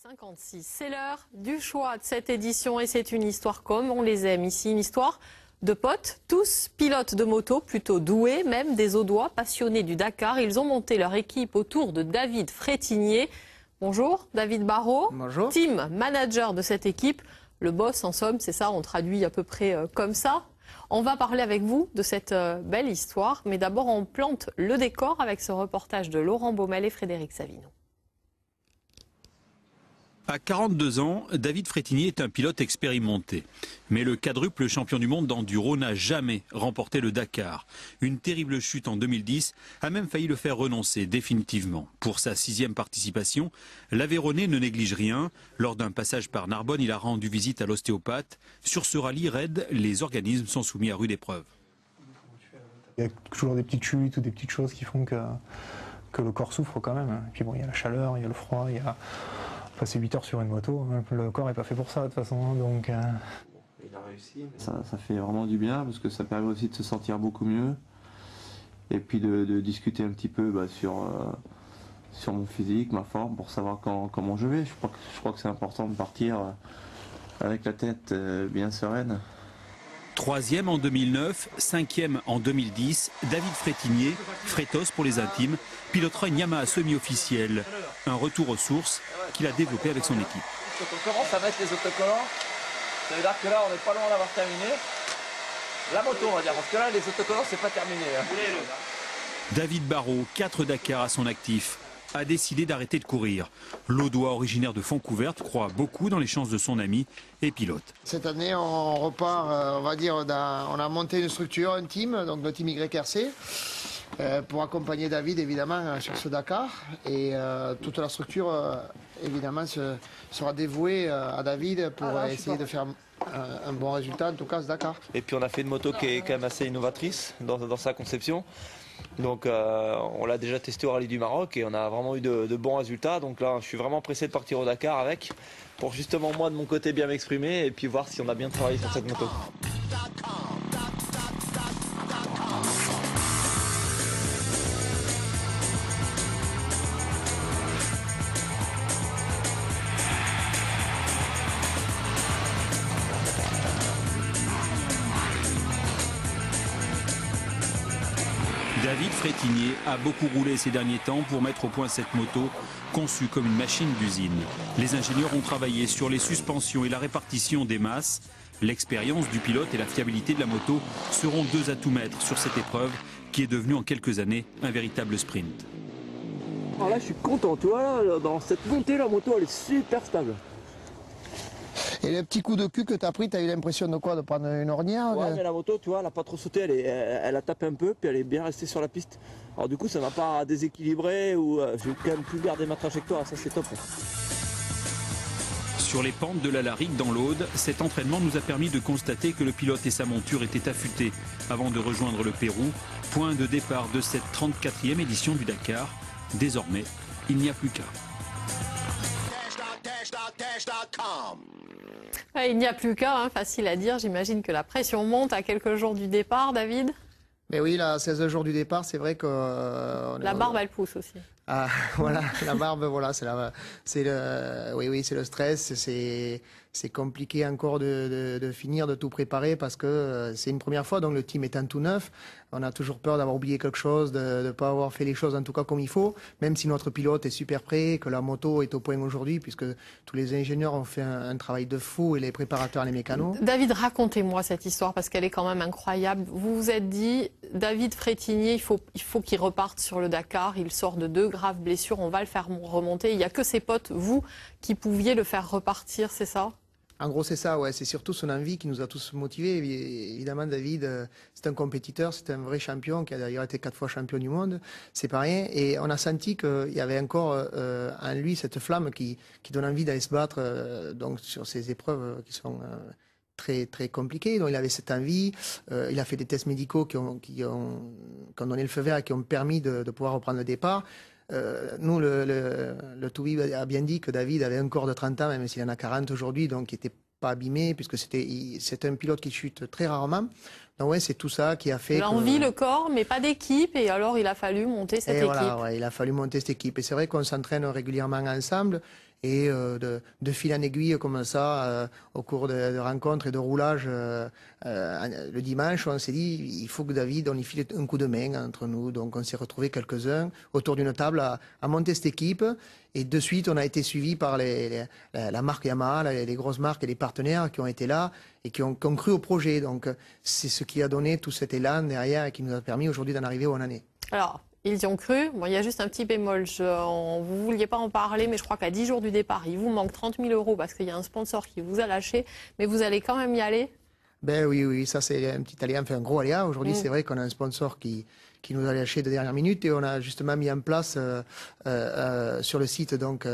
56, c'est l'heure du choix de cette édition et c'est une histoire comme on les aime ici, une histoire de potes, tous pilotes de moto, plutôt doués, même des Audois, passionnés du Dakar. Ils ont monté leur équipe autour de David Frétinier. Bonjour David Barrault, bonjour. Team manager de cette équipe, le boss en somme, c'est ça, on traduit à peu près comme ça. On va parler avec vous de cette belle histoire, mais d'abord on plante le décor avec ce reportage de Laurent Baumel et Frédéric Savino. À 42 ans, David Frétinier est un pilote expérimenté. Mais le quadruple champion du monde d'enduro n'a jamais remporté le Dakar. Une terrible chute en 2010 a même failli le faire renoncer définitivement. Pour sa 6e participation, l'Aveyronais ne néglige rien. Lors d'un passage par Narbonne, il a rendu visite à l'ostéopathe. Sur ce rallye raid, les organismes sont soumis à rude épreuve. Il y a toujours des petites chutes ou des petites choses qui font que le corps souffre quand même. Et puis bon, il y a la chaleur, il y a le froid, il y a... Passer 8 heures sur une moto, le corps n'est pas fait pour ça de toute façon. Donc, il a réussi. Ça fait vraiment du bien parce que ça permet aussi de se sentir beaucoup mieux. Et puis de discuter un petit peu sur mon physique, ma forme, pour savoir comment je vais. Je crois que c'est important de partir avec la tête bien sereine. 3e en 2009, 5e en 2010, David Frétinier, Frétos pour les intimes, pilotera une Yamaha semi-officielle. Un retour aux sources qu'il a développé avec son équipe. Quand on commence à mettre les autocollants, ça veut dire que là on n'est pas loin d'avoir terminé. La moto on va dire, parce que là les autocollants c'est pas terminé. David Barrault, 4 Dakar à son actif, a décidé d'arrêter de courir. L'Audois originaire de Fontcouverte croit beaucoup dans les chances de son ami et pilote. Cette année, on repart, on va dire, on a monté une structure, un team, donc le team YRC, pour accompagner David évidemment sur ce Dakar. Et toute la structure, évidemment, sera dévouée à David pour essayer de faire un bon résultat, en tout cas ce Dakar. Et puis on a fait une moto qui est quand même assez innovatrice dans sa conception. Donc on l'a déjà testé au Rallye du Maroc et on a vraiment eu de bons résultats. Donc là je suis vraiment pressé de partir au Dakar avec, pour justement moi de mon côté bien m'exprimer et puis voir si on a bien travaillé sur cette moto. David Frétinier a beaucoup roulé ces derniers temps pour mettre au point cette moto, conçue comme une machine d'usine. Les ingénieurs ont travaillé sur les suspensions et la répartition des masses. L'expérience du pilote et la fiabilité de la moto seront 2 atouts maîtres sur cette épreuve qui est devenue en quelques années un véritable sprint. Alors là je suis content, tu vois, là, dans cette montée la moto elle est super stable. Et le petit coup de cul que tu as pris, tu as eu l'impression de quoi? De prendre une ornière? Ouais, mais la moto, tu vois, elle n'a pas trop sauté, elle a tapé un peu, puis elle est bien restée sur la piste. Alors du coup, ça m'a pas déséquilibré, ou j'ai quand même pu garder ma trajectoire, ça c'est top. Sur les pentes de la Larigue dans l'Aude, cet entraînement nous a permis de constater que le pilote et sa monture étaient affûtés avant de rejoindre le Pérou, point de départ de cette 34e édition du Dakar. Désormais, il n'y a plus qu'à. Il n'y a plus qu'à, hein, facile à dire. J'imagine que la pression monte à quelques jours du départ, David. Mais oui, là, 16 jours du départ, c'est vrai que... la barbe, elle pousse aussi. Ah, voilà, la barbe, voilà, c'est le stress, c'est compliqué encore de finir, de tout préparer parce que c'est une première fois, donc le team étant tout neuf, on a toujours peur d'avoir oublié quelque chose, de ne pas avoir fait les choses en tout cas comme il faut, même si notre pilote est super prêt, que la moto est au point aujourd'hui, puisque tous les ingénieurs ont fait un travail de fou et les préparateurs, les mécanos. David, racontez-moi cette histoire parce qu'elle est quand même incroyable. Vous vous êtes dit, David Frétinier, il faut qu'il reparte sur le Dakar, il sort de 2 graves blessures, on va le faire remonter. Il n'y a que ses potes, vous, qui pouviez le faire repartir, c'est ça? En gros, c'est ça, ouais. C'est surtout son envie qui nous a tous motivés. Évidemment, David, c'est un compétiteur, c'est un vrai champion qui a d'ailleurs été 4 fois champion du monde. C'est pas rien. Et on a senti qu'il y avait encore en lui cette flamme qui donne envie d'aller se battre donc sur ces épreuves qui sont très très compliquées. Donc il avait cette envie. Il a fait des tests médicaux qui ont donné le feu vert et qui ont permis de pouvoir reprendre le départ. Nous, le Toubib a bien dit que David avait un corps de 30 ans, même s'il en a 40 aujourd'hui, donc il n'était pas abîmé, puisque c'était un pilote qui chute très rarement. Donc ouais, c'est tout ça qui a fait l'envie, le corps, mais pas d'équipe, et alors il a fallu monter cette équipe. Voilà, ouais, il a fallu monter cette équipe. Et c'est vrai qu'on s'entraîne régulièrement ensemble, et de fil en aiguille comme ça, au cours de rencontres et de roulages le dimanche, on s'est dit il faut que David, on y file un coup de main entre nous. Donc on s'est retrouvés quelques-uns autour d'une table à monter cette équipe. Et de suite, on a été suivi par la marque Yamaha, les grosses marques et les partenaires qui ont été là et qui ont cru au projet. Donc c'est ce qui a donné tout cet élan derrière et qui nous a permis aujourd'hui d'en arriver où on en est. Alors, ils y ont cru. Bon, il y a juste un petit bémol. Vous ne vouliez pas en parler, mais je crois qu'à 10 jours du départ, il vous manque 30 000 € parce qu'il y a un sponsor qui vous a lâché. Mais vous allez quand même y aller? Ben oui, ça c'est un petit aléa, enfin un gros aléa. Aujourd'hui, c'est vrai qu'on a un sponsor qui nous a lâché de dernière minute et on a justement mis en place sur le site donc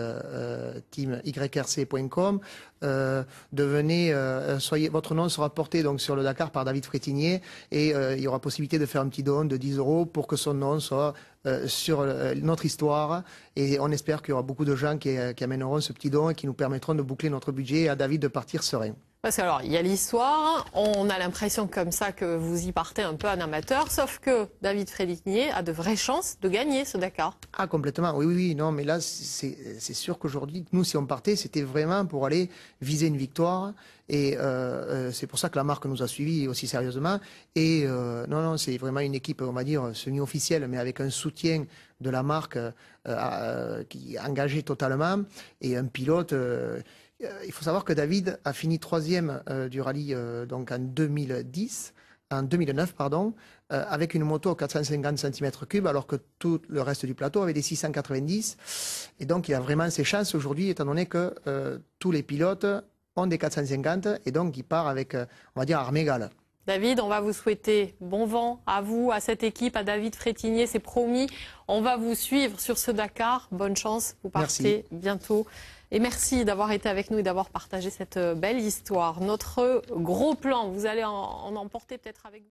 teamyrc.com votre nom sera porté donc sur le Dakar par David Frétinier et il y aura possibilité de faire un petit don de 10 € pour que son nom soit sur notre histoire et on espère qu'il y aura beaucoup de gens qui amèneront ce petit don et qui nous permettront de boucler notre budget et à David de partir serein. Parce que alors, il y a l'histoire, on a l'impression comme ça que vous y partez un peu en amateur, sauf que David Frétinier a de vraies chances de gagner ce Dakar. Ah, complètement, oui, non, mais là, c'est sûr qu'aujourd'hui, nous, si on partait, c'était vraiment pour aller viser une victoire, et c'est pour ça que la marque nous a suivis aussi sérieusement, et non, c'est vraiment une équipe, on va dire, semi-officielle, mais avec un soutien de la marque qui est engagée totalement, et un pilote... il faut savoir que David a fini 3e du rallye donc en 2009, avec une moto à 450 cm3, alors que tout le reste du plateau avait des 690. Et donc, il a vraiment ses chances aujourd'hui, étant donné que tous les pilotes ont des 450, et donc il part avec, on va dire, arme égale. David, on va vous souhaiter bon vent à vous, à cette équipe, à David Frétinier, c'est promis. On va vous suivre sur ce Dakar. Bonne chance, vous partez bientôt. Et merci d'avoir été avec nous et d'avoir partagé cette belle histoire. Notre gros plan, vous allez en emporter peut-être avec vous.